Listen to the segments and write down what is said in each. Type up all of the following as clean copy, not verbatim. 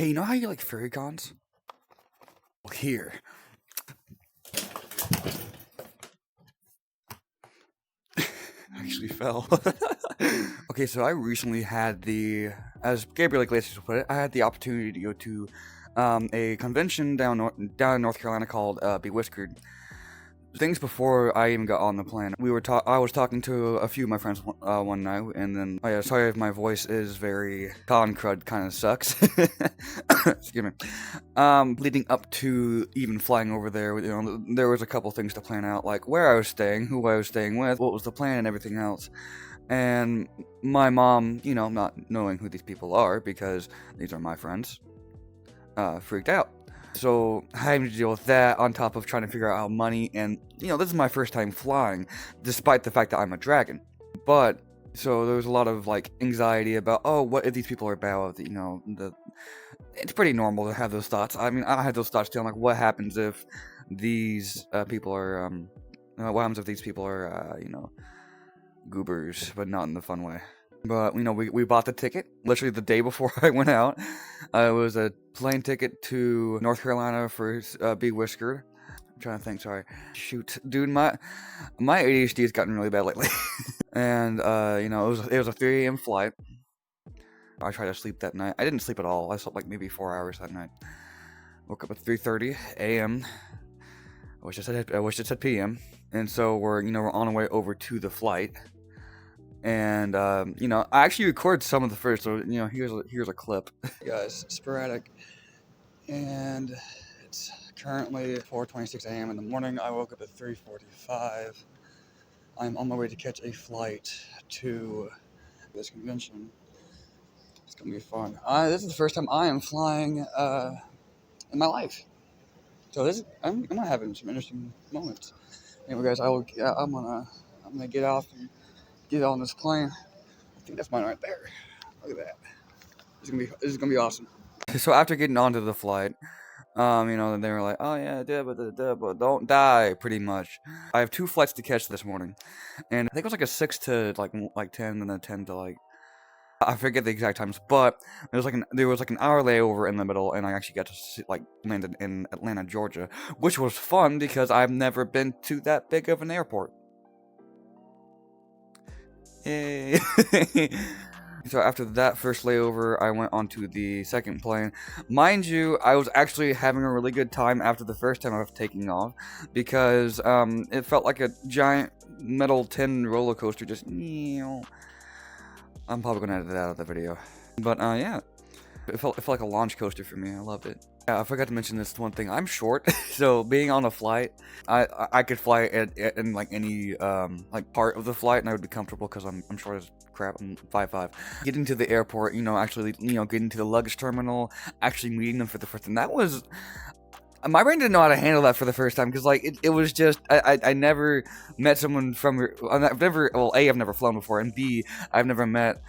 Hey, you know how you like furry cons? Well, here. Actually fell. Okay, so I recently had as Gabriel Iglesias would put it, I had the opportunity to go to a convention down in North Carolina called Bewhiskered. Things before I even got on the plane. I was talking to a few of my friends one night, and then sorry if my voice is very con crud, kind of sucks. Excuse me. Leading up to even flying over there, there was a couple things to plan out, like where I was staying, who I was staying with, what was the plan, and everything else. And my mom, not knowing who these people are because these are my friends, freaked out. So having to deal with that on top of trying to figure out how money, and this is my first time flying, despite the fact that I'm a dragon. But so there was a lot of like anxiety about, what if these people are about, it's pretty normal to have those thoughts. I mean, I had those thoughts too. I'm like, what happens if these people are what happens if these people are goobers, but not in the fun way. But, we bought the ticket literally the day before I went out. It was a plane ticket to North Carolina for Bewhiskered. I'm trying to think, sorry. Shoot. Dude, my ADHD has gotten really bad lately. And, it was a 3 a.m. flight. I tried to sleep that night. I didn't sleep at all. I slept like maybe 4 hours that night. Woke up at 3:30 a.m. I wish it said p.m. And so we're on our way over to the flight. And, I actually recorded some of the first, so, here's a clip. Hey guys, Sporadik, and it's currently 4:26 a.m. in the morning. I woke up at 3:45. I'm on my way to catch a flight to this convention. It's gonna be fun. This is the first time I am flying, in my life. So I'm having some interesting moments. Anyway guys, I'm gonna get off and get on this plane. I think that's mine right there. Look at that. This is gonna be awesome. So after getting onto the flight, they were like, oh yeah, but don't die, pretty much. I have 2 flights to catch this morning, and I think it was like a 6 to like 10, and then 10 to like, I forget the exact times, but there was like an hour layover in the middle, and I actually got to landed in Atlanta, Georgia, which was fun because I've never been to that big of an airport. Yay. So after that first layover, I went onto the second plane. Mind you, I was actually having a really good time after the first time I was taking off, because it felt like a giant metal tin roller coaster, just I'm probably gonna edit that out of the video. But yeah, it felt like a launch coaster for me. I loved it. I forgot to mention this one thing. I'm short, so being on a flight, I could fly in like any like part of the flight, and I would be comfortable because I'm short as crap. I'm 5'5". Getting to the airport, actually, getting to the luggage terminal, actually meeting them for the first time. That was, my brain didn't know how to handle that for the first time, because like it was just I never met someone from. I've never flown before, and B, I've never met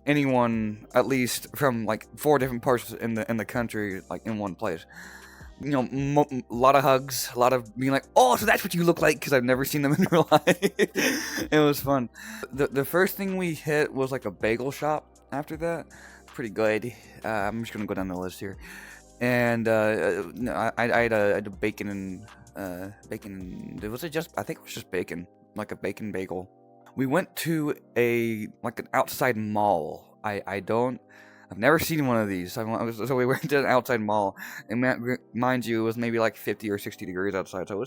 anyone, at least from like 4 different parts in the country, like in one place. A lot of hugs, a lot of being like, oh, so that's what you look like, because I've never seen them in real life. It was fun. The first thing we hit was like a bagel shop. After that, pretty good. I'm just gonna go down the list here, and I had a bacon and was it just? I think it was just bacon, like a bacon bagel. We went to an outside mall. I've never seen one of these. So we went to an outside mall, and mind you, it was maybe like 50 or 60 degrees outside. So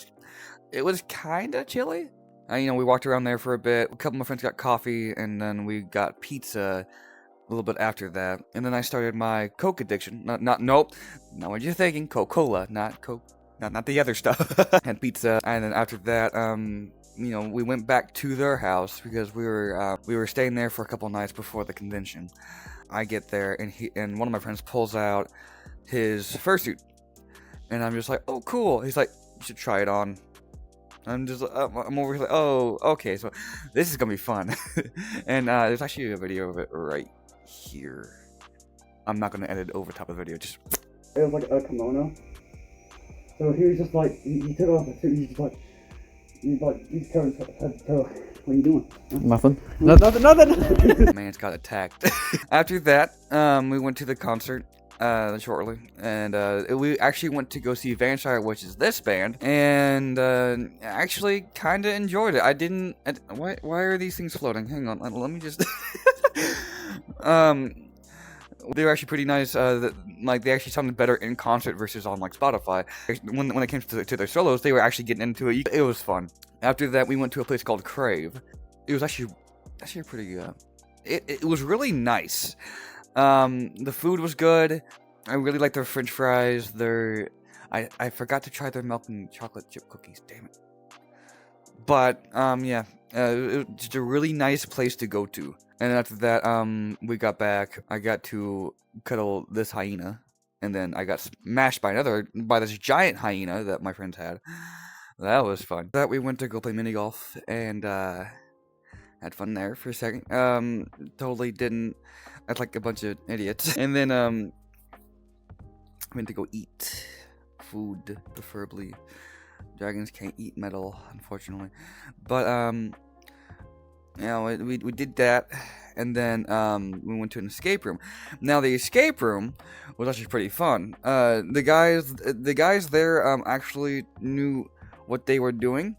it was kind of chilly. We walked around there for a bit. A couple of my friends got coffee, and then we got pizza a little bit after that. And then I started my Coke addiction. Nope. Not what you're thinking. Coca-Cola, not Coke. Not the other stuff. Had pizza, and then after that, we went back to their house because we were staying there for a couple nights before the convention. I get there, and one of my friends pulls out his fursuit, and I'm just like, oh cool. He's like, you should try it on. I'm over here like, oh okay, so this is gonna be fun. And there's actually a video of it right here. I'm not gonna edit over top of the video. Just it was like a kimono. So he was just like, he took off the suit. He's just like. He's covered head to toe. What are you doing? Nothing. Nothing. Man's got attacked. After that, we went to the concert. shortly, and we actually went to go see Vanshire, which is this band, and actually kind of enjoyed it. Why are these things floating? Hang on, let me just. They were actually pretty nice. Like they actually sounded better in concert versus on like Spotify. When it came to their solos, they were actually getting into it. It was fun. After that, we went to a place called Crave. It was actually pretty. It was really nice. The food was good. I really liked their French fries. I forgot to try their milk and chocolate chip cookies. Damn it. But yeah, it was just a really nice place to go to. And after that, we got back. I got to cuddle this hyena, and then I got smashed by this giant hyena that my friends had. That was fun. That we went to go play mini golf and had fun there for a second. Totally didn't act like a bunch of idiots. And then went to go eat food, preferably. Dragons can't eat metal, unfortunately. But we did that, and then we went to an escape room. Now the escape room was actually pretty fun. The guys there actually knew what they were doing.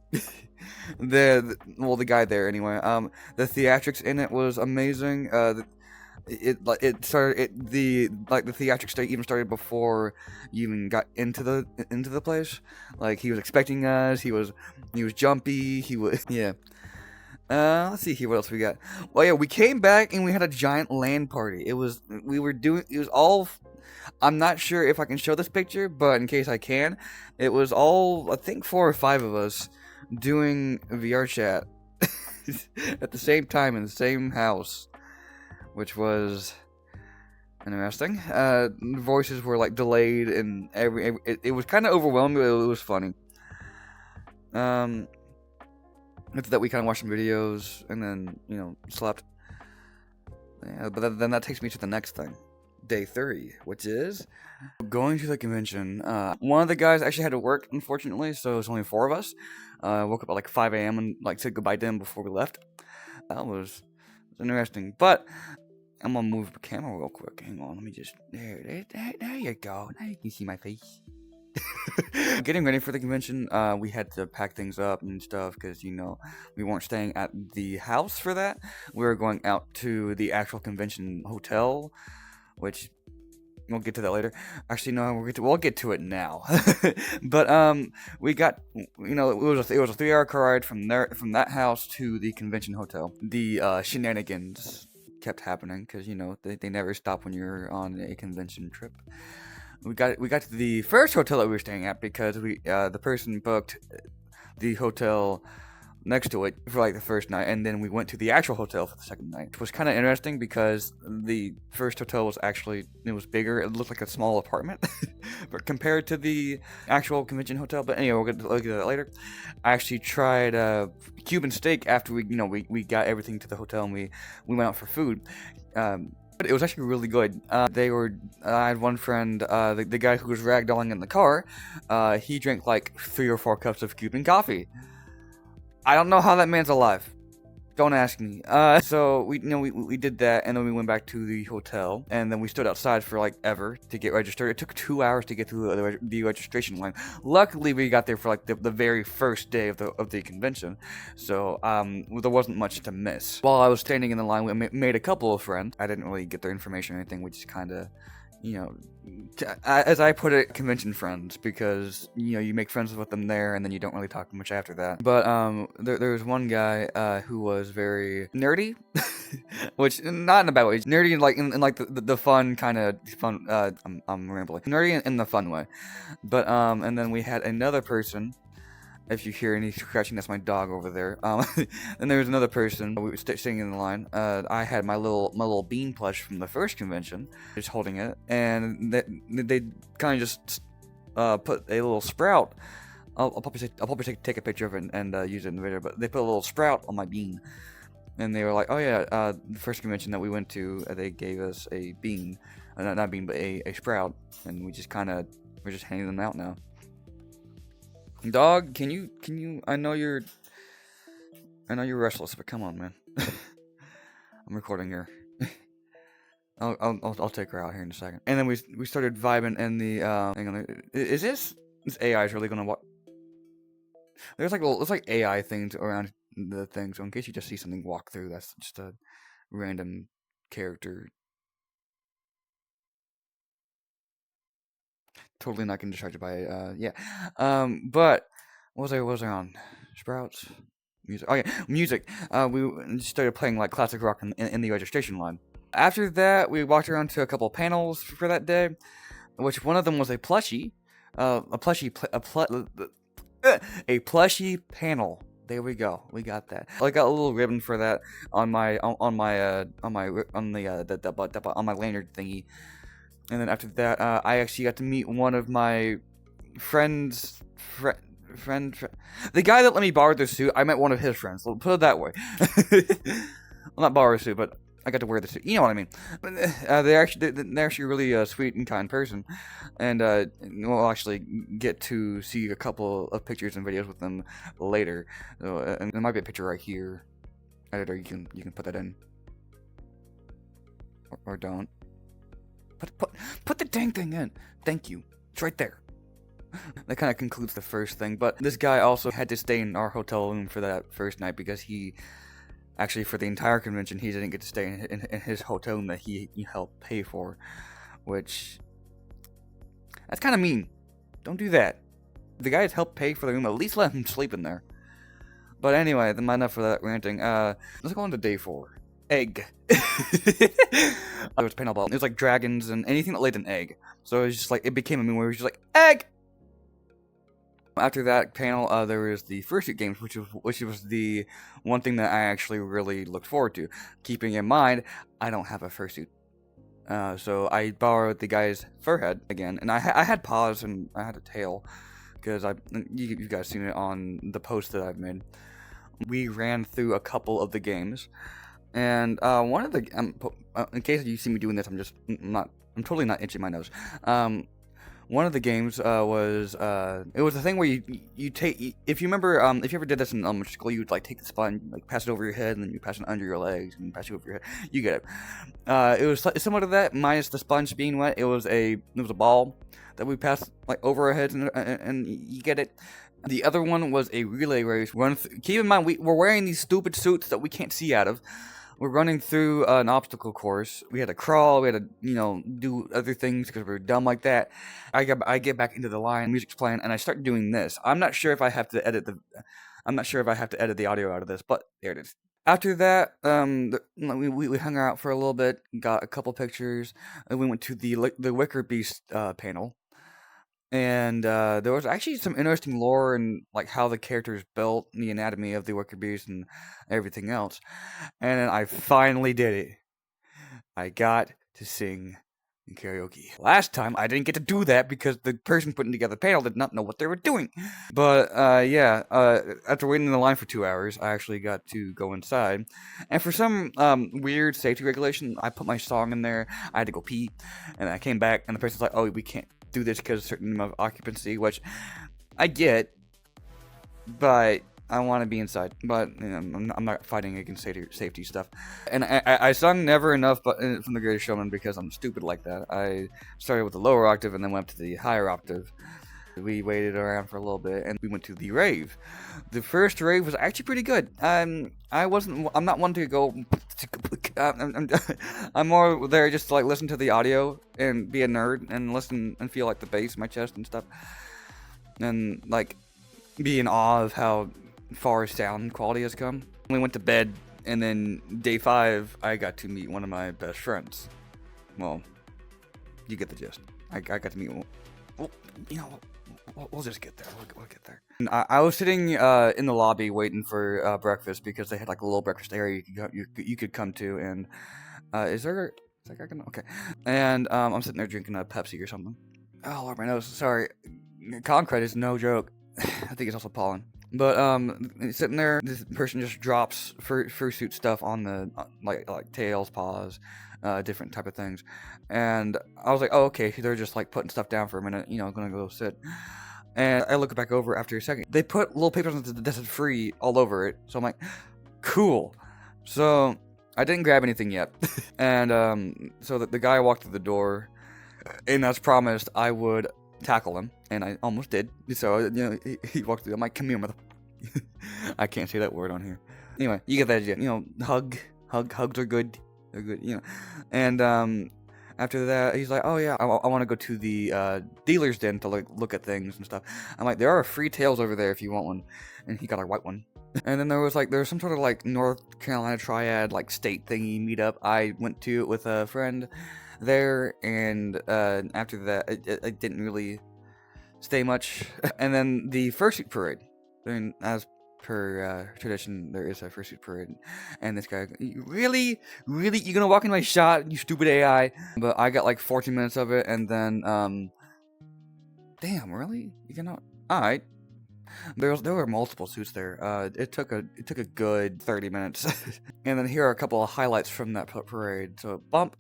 the guy there anyway. The theatrics in it was amazing. The theatrics even started before you even got into the place. Like he was expecting us. He was jumpy. He was yeah. Let's see here. What else we got? Well, yeah, we came back and we had a giant LAN party. It was all. I'm not sure if I can show this picture, but in case I can, it was all, I think 4 or 5 of us doing VR chat at the same time in the same house, which was interesting. Voices were like delayed and it was kind of overwhelming, but it was funny. After that, we kind of watched some videos and then, slept. Yeah, but then that takes me to the next thing. Day 3, which is going to the convention. One of the guys actually had to work, unfortunately, so it was only 4 of us. Woke up at like 5 a.m. and like said goodbye to him before we left. That was interesting. But I'm gonna move the camera real quick. Hang on, let me just there you go. Now you can see my face. Getting ready for the convention, we had to pack things up and stuff because we weren't staying at the house for that. We were going out to the actual convention hotel, which we'll get to that later. Actually, no, we'll get to it now. But we got it was a 3-hour car ride from that house to the convention hotel. The shenanigans kept happening because they never stop when you're on a convention trip. We got to the first hotel that we were staying at because the person booked the hotel next to it for like the first night, and then we went to the actual hotel for the second night, which was kind of interesting because the first hotel was bigger. It looked like a small apartment, but compared to the actual convention hotel. But anyway, we'll get to look at that later. I actually tried Cuban steak after we got everything to the hotel and we went out for food. But it was actually really good. I had one friend, the guy who was ragdolling in the car, he drank like 3 or 4 cups of Cuban coffee. I don't know how that man's alive. Don't ask me. So we did that, and then we went back to the hotel, and then we stood outside for like ever to get registered. It took 2 hours to get through the registration line. Luckily, we got there for like the very first day of the convention, so there wasn't much to miss. While I was standing in the line, we made a couple of friends. I didn't really get their information or anything, which is kind of, as I put it, convention friends, because you make friends with them there and then you don't really talk much after that. But there was one guy who was very nerdy, which not in a bad way. Nerdy in like the fun kind of fun. I'm rambling. Nerdy in the fun way. But and then we had another person. If you hear any scratching, that's my dog over there. And there was another person. We were sitting in the line. I had my little bean plush from the first convention, just holding it, and they kind of just put a little sprout. I'll probably take a picture of it and use it in the video. But they put a little sprout on my bean, and they were like, "Oh yeah, the first convention that we went to, they gave us a bean, not a bean, but a sprout, and we're just handing them out now." Dog, can you? I know you're restless, but come on, man. I'm recording here. I'll take her out here in a second. And then we started vibing in the hang on, is this AI is really gonna what? There's like AI things around the thing, so in case you just see something walk through, that's just a random character. Totally not getting distracted by yeah. But what was I on? Sprouts? Music. Oh yeah, music. We started playing like classic rock in the registration line. After that, we walked around to a couple panels for that day, which one of them was a plushie, a plushie panel. There we go. We got that. I got a little ribbon for that on my on my lanyard thingy. And then after that, I actually got to meet one of my friends. The guy that let me borrow the suit, I met one of his friends. We'll put it that way. Well, not borrow a suit, but I got to wear the suit. You know what I mean. But they're actually really a sweet and kind person, and we'll actually get to see a couple of pictures and videos with them later. And there might be a picture right here. Editor, you can put that in, or don't. Put the dang thing in. Thank you. It's right there. That kind of concludes the first thing, but this guy also had to stay in our hotel room for that first night because he, actually for the entire convention, he didn't get to stay in his hotel room that he helped pay for, which, that's kind of mean. Don't do that. If the guys helped pay for the room, at least let him sleep in there. But anyway, enough for that ranting. Let's go on to day 4. Egg. It was paintball. It was like dragons and anything that laid an egg. So it was just like, it became a meme where it was just like, egg! After that panel, there was the fursuit games, which was the one thing that I actually really looked forward to. Keeping in mind, I don't have a fursuit. So I borrowed the guy's fur head again, and I had paws and I had a tail, because you guys seen it on the post that I've made. We ran through a couple of the games. And one of the in case you see me doing this, I'm totally not itching my nose. One of the games was it was a thing where you take, if you remember, if you ever did this in elementary school, you would like take the sponge, like pass it over your head, and then you pass it under your legs, and pass it over your head. You get it. It was similar to that, minus the sponge being wet. It was a ball that we passed like over our heads, and you get it. The other one was a relay race. Keep in mind, we're wearing these stupid suits that we can't see out of. We're running through an obstacle course. We had to crawl. We had to, do other things because we were dumb like that. I get back into the line. Music's playing, and I start doing this. I'm not sure if I have to edit the audio out of this, but there it is. After that, we hung out for a little bit, got a couple pictures, and we went to the Wicker Beast panel. And there was actually some interesting lore and like how the characters built, and the anatomy of the Wicker Beast and everything else. And then I finally did it. I got to sing in karaoke. Last time I didn't get to do that because the person putting together the panel did not know what they were doing. But yeah, after waiting in the line for 2 hours, I actually got to go inside. And for some weird safety regulation, I put my song in there. I had to go pee, and I came back, and the person's like, "Oh, we can't do this because of a certain amount of occupancy," which I get, but I want to be inside. But I'm not fighting against safety stuff. And I sung Never Enough from The Greatest Showman because I'm stupid like that. I started with the lower octave and then went up to the higher octave. We waited around for a little bit and we went to the rave. The first rave was actually pretty good. I'm not one to go. I'm more there just to like listen to the audio and be a nerd and listen and feel like the bass in my chest and stuff, and like be in awe of how far sound quality has come. We went to bed, and then day 5 I got to meet one of my best friends. Well, you get the gist. I got to meet one. Well, we'll just get there. We'll get there. And I was sitting in the lobby waiting for breakfast because they had like a little breakfast area you could come to. And is that guy gonna? Okay. And I'm sitting there drinking a Pepsi or something. Oh, Lord, my nose. Sorry. Concrete is no joke. I think it's also pollen. But sitting there, this person just drops fursuit stuff on the like tails, paws, different type of things, and I was like, oh, okay, they're just like putting stuff down for a minute, gonna go sit. And I look back over after a second. They put little papers that said free all over it, so I'm like, cool. So I didn't grab anything yet. And so the guy walked through the door, and as promised, I would tackle him, and I almost did. So, he walked through. I'm like, come here, mother. I can't say that word on here. Anyway, you get that idea. Hugs are good. They're good, And after that, he's like, oh yeah, I want to go to the dealer's den to look at things and stuff. I'm like, there are free tails over there if you want one. And he got a white one. And then there was some sort of North Carolina Triad state thingy meetup. I went to it with a friend there, and after that, I didn't really stay much. And then the fursuit parade. I mean, as per tradition, there is a fursuit parade, and this guy, really, you gonna walk in my shot, you stupid AI? But I got 14 minutes of it, and then damn, really, you gonna? All right. There were multiple suits there. It took a good 30 minutes. And then here are a couple of highlights from that parade. So bump.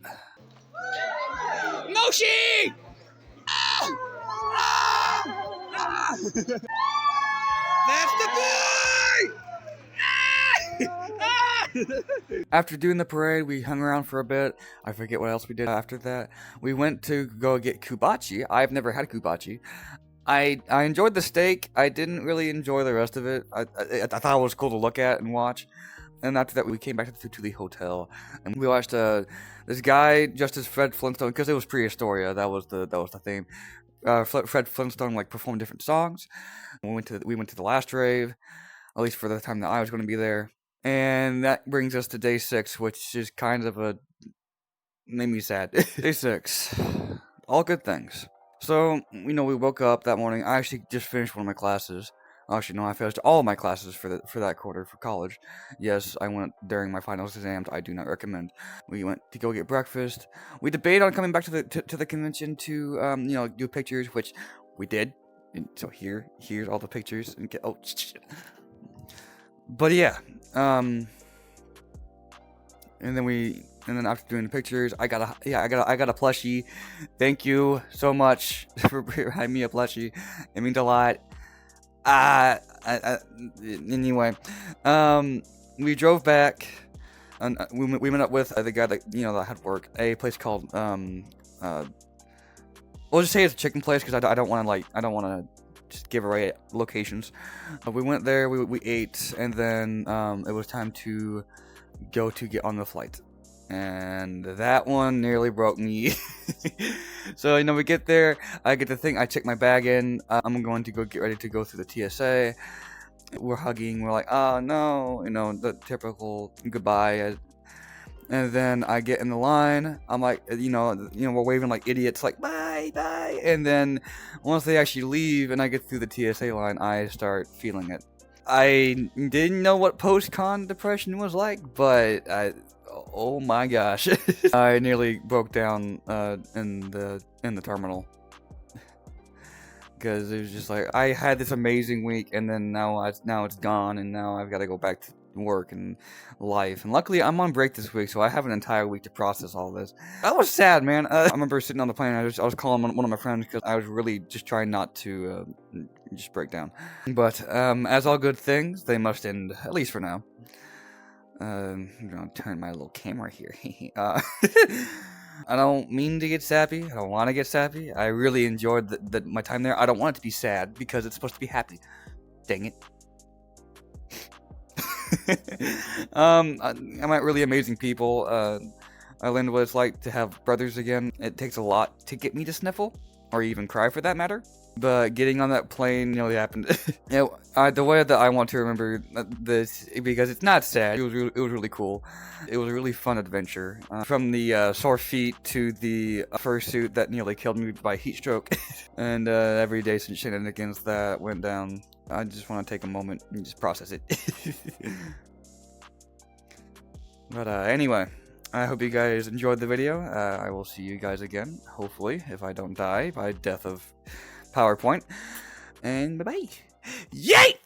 Moshi! Ah! Ah! Ah! That's the boy! After doing the parade, we hung around for a bit. I forget what else we did after that. We went to go get kubachi. I've never had kubachi. I enjoyed the steak. I didn't really enjoy the rest of it. I thought it was cool to look at and watch. And after that, we came back to the hotel, and we watched this guy dressed as Fred Flintstone, because it was pre-Historia. That was the theme. Fred Flintstone performed different songs. We went to the last rave, at least for the time that I was going to be there. And that brings us to day 6, which is kind of made me sad. Day 6, all good things. So, we woke up that morning. I actually just finished one of my classes. Actually, no, I finished all of my classes for that quarter for college. Yes, I went during my finals exams. I do not recommend. We went to go get breakfast. We debated on coming back to the convention to do pictures, which we did. And so here's all the pictures. And but yeah, and then after doing the pictures, I got a plushie. Thank you so much for providing me a plushie. It means a lot. Anyway, we drove back, and we met up with the guy that had work. A place called we'll just say it's a chicken place, because I don't want to just give away locations. We went there, we ate, and then it was time to go to get on the flight. And that one nearly broke me. So, we get there, I get the thing, I check my bag in, I'm going to go get ready to go through the TSA. We're hugging, we're like, oh no, the typical goodbye. And then I get in the line, I'm like, we're waving like idiots, like, bye, bye. And then once they actually leave and I get through the TSA line, I start feeling it. I didn't know what post-con depression was like, but oh my gosh. I nearly broke down in the terminal. Because it was just like, I had this amazing week, and then now it's gone, and now I've got to go back to work and life. And luckily, I'm on break this week, so I have an entire week to process all this. That was sad, man. I remember sitting on the plane, I was calling one of my friends, because I was really just trying not to just break down. But as all good things, they must end, at least for now. I'm gonna turn my little camera here. I don't mean to get sappy. I don't want to get sappy. I really enjoyed my time there. I don't want it to be sad, because it's supposed to be happy. Dang it. I met really amazing people. I learned what it's like to have brothers again. It takes a lot to get me to sniffle, or even cry for that matter. But getting on that plane nearly happened. The way that I want to remember this, because it's not sad, it was really cool. It was a really fun adventure. From the sore feet to the fursuit that nearly killed me by heat stroke, and everyday shenanigans that went down. I just want to take a moment and just process it. But anyway, I hope you guys enjoyed the video. I will see you guys again, hopefully, if I don't die by death of PowerPoint. And bye-bye. Yay!